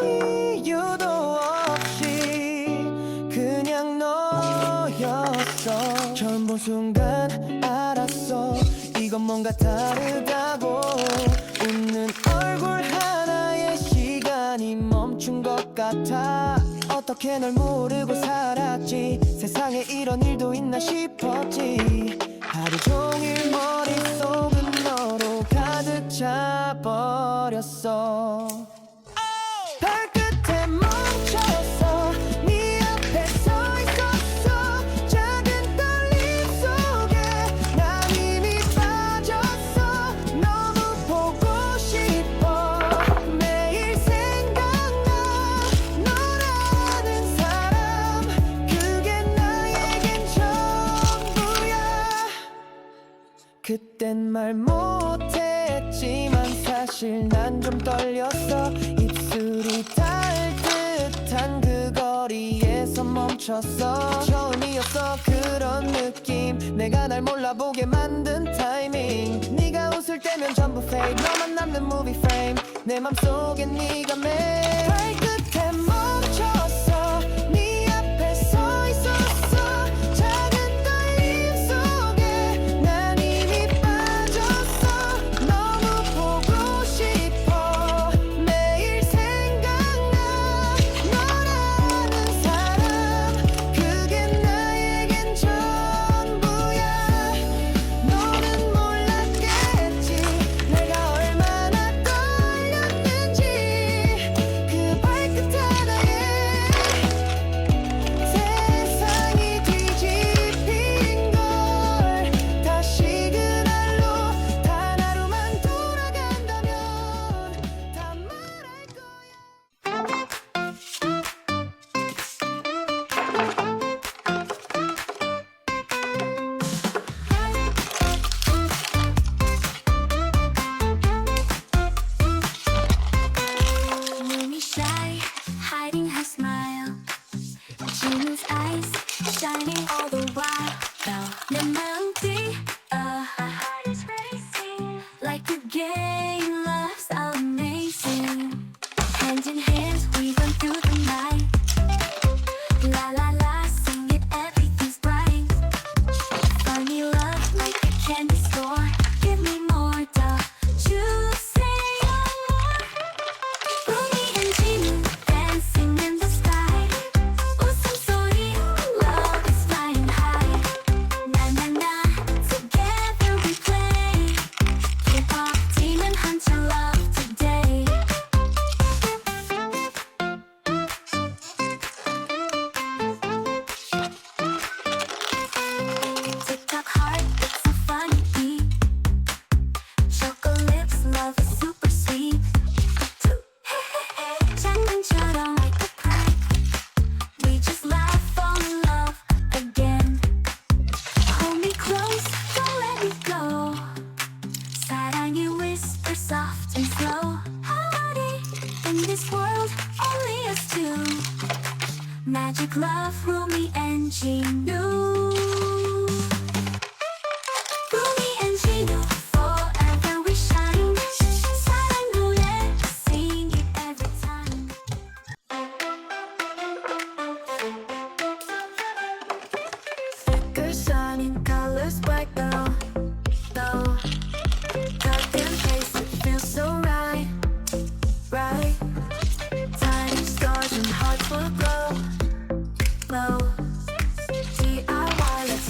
이유도 없이 그냥 너였어. 처음 본 순간 알았어. 이건 뭔가 다르다고. 웃는 얼굴 하나에 시간이 멈춘 것 같아. 어떻게 널 모르고 살았지. 세상에 이런 일도 있나 싶었지. 하루 종일 머릿속은 너로 가득 차버렸어. 발끝에 멈췄어. 네 앞에 서 있었어. 작은 떨림 속에 난 이미 빠졌어. 너무 보고 싶어. 매일 생각나. 너라는 사람 그게 나에겐 전부야. 그땐 말 못했지만 사실 난 좀 떨렸어. 입술이 닿을 듯한 그 거리에서 멈췄어. 처음이었어 그런 느낌. 내가 날 몰라보게 만든 타이밍. 네가 웃을 때면 전부 fade. 너만 남는 movie frame. 내 맘속엔 네가 매일. 발끝에 멈췄어. 네 앞에 서 있었어. 작은 떨림 속에 난 이미 빠졌어. 너무 보고 싶어. 매일 생각나. 너라는 사람 그게 나에겐 전부야. 너는 몰랐겠지 내가 얼마나 떨렸는지. 그 발끝 하나에 세상이 뒤집힌 걸. 다시 그날로 단 하루만 돌아간다면 다 말할 거야. Rumi shy, hiding her smile. Genius eyes, shining all the while. Now, 내 마음 뛰어. My heart is racing. Like a game, love's amazing. Hand in hand, we run through the night. La la la, sing it, everything's bright. Funny love like a candy store. Give me more, don't you say no more. Rumi and Jinu dancing in the sky. 웃음소리, love is flying high. Na na na, together we play. Kpop Demon Hunter love today. TikTok heart, it's a funny beat. Chocolate lips, love is super sweet. 장난처럼 like a prank. We just laugh, fall in love again. Hold me close, don't let me go. 사랑이 whisper soft and slow. Honey, in this world, only us two. Magic love, Rumi and Jinu. Rumi and Jinu, forever we shine. 사랑 노래, sing it every time. Flicker shining colors bright now. Though dark and face, it feels so right, right. Tiny stars and hearts will glow, glow. DIY, let's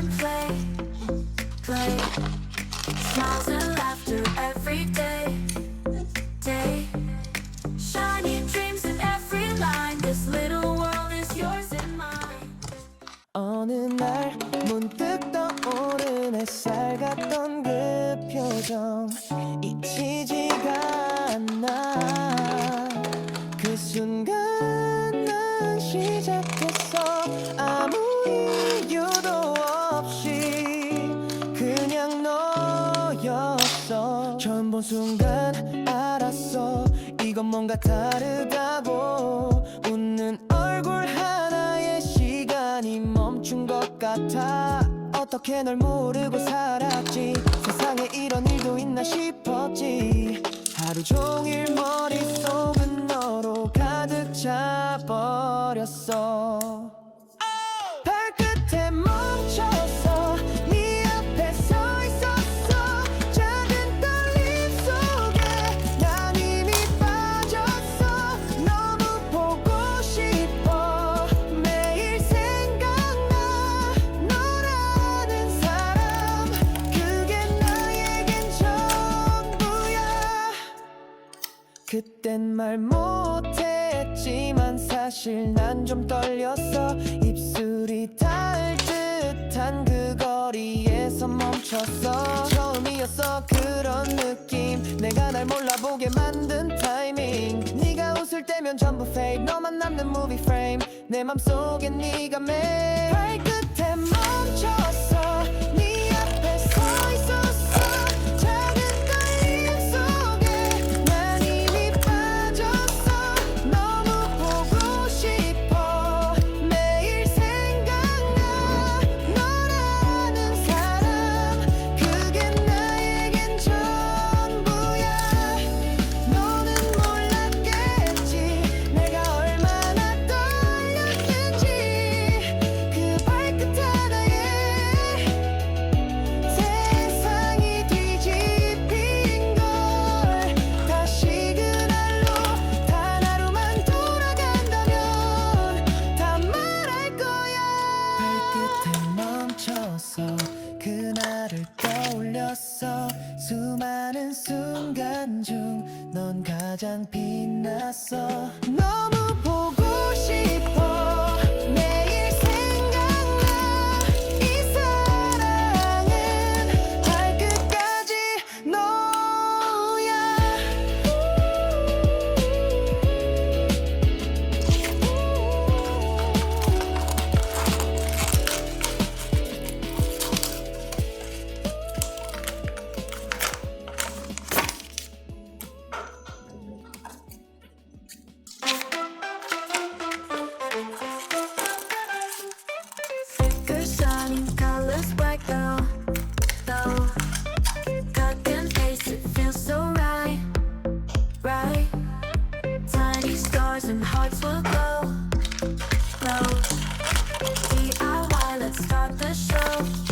and play. Smiles and laughter every day. Shining dreams in every line. This little world is yours and mine. 어느 날 문득 떠오른 햇살 같던 그 표정 잊히지가 않아. 그 순간 난 시작했어. 아무 이유도 없이 그냥 너였어. 처음 본 순간 알았어. 이건 뭔가 다르다고. 웃는 얼굴 하나에 시간이 멈춘 것 같아. 어떻게 널 모르고 살았지. 세상에 이런 일도 있나 싶었지. 하루 종일 머릿속은 너로 가득 차버렸어. 발끝에 멈춰서 네 앞에 서 있었어. 작은 떨림 속에 난 이미 빠졌어. 너무 보고 싶어. 매일 생각나 너라는 사람. 그게 나에겐 전부야. 그땐 말 못했지만 사실 난 좀 떨렸어. 입술이 닿을 듯한 그 거리에서 멈췄어. 처음이었어 그런 느낌. 내가 날 몰라보게 만든 타이밍. 네가 웃을 때면 전부 fake. 너만 남는 movie frame. 내 맘속에 네가 매일 발끝에 멈췄어. 네 앞에 서 있었어. 작은 떨림 속에 난 이미 빠졌어. 너무 보고 싶어. 매일 생각나 너라는 사람. 그게 나에겐 전부야. 너는 몰랐겠지 내가 얼마나 떨렸는지. 그 발끝 하나에 세상이 뒤집힌 걸. 다시 그날로 단 하루만 돌아간다면 다 말할 거야. 발끝에 멈춰서 그날을 떠올렸어. 수많은 순간 중 넌 가장 빛났어. 너무 보고 싶어. 매일 생각나 이 사랑은 발끝까지 너야. The shining colors bright though. Cut and paste, it feels so right. Tiny stars and hearts will glow. DIY, let's start the show.